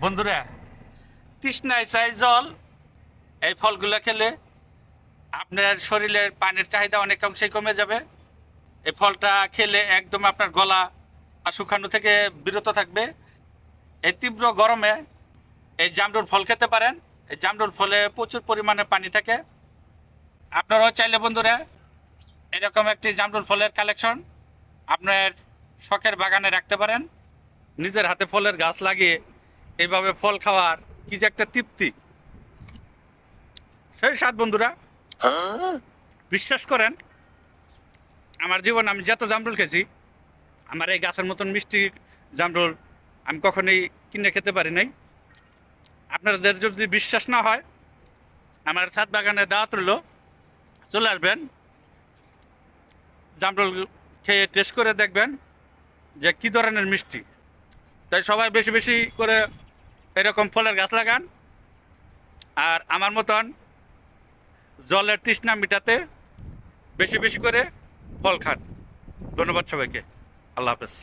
বন্ধুরা, তৃষ্ণায় চাই জল। এই ফলগুলো খেলে আপনার শরীরের পানির চাহিদা অনেকাংশেই কমে যাবে। এই ফলটা খেলে একদম আপনার গলা শুকানো থেকে বিরত থাকবে। এই তীব্র গরমে এই জামরুল ফল খেতে পারেন। এই জামরুল ফলে প্রচুর পরিমাণে পানি থাকে। আপনারাও চাইলে বন্ধুরা এরকম একটি জামরুল ফলের কালেকশন আপনার শখের বাগানে রাখতে পারেন। নিজের হাতে ফলের গাছ লাগিয়ে এইভাবে ফল খাওয়ার কি যে একটা তৃপ্তি, সেই স্বাদ বন্ধুরা। বিশ্বাস করেন, আমার জীবনে আমি যত জামরুল খেয়েছি, আমার এই গাছের মতন মিষ্টি জামরুল আমি কখনোই কিনে খেতে পারি নাই। আপনাদের যদি বিশ্বাস না হয়, আমার ছাদ বাগানে দাওয়াত রইল, চলে আসবেন, জামরুল খেয়ে টেস্ট করে দেখবেন যে কী ধরনের মিষ্টি। তাই সবাই বেশি বেশি করে এরকম ফলের গাছ লাগান, আর আমার মতন জলের তৃষ্ণা মিটাতে বেশি বেশি করে ফল খান। ধন্যবাদ সবাইকে। আল্লাহ হাফেজ।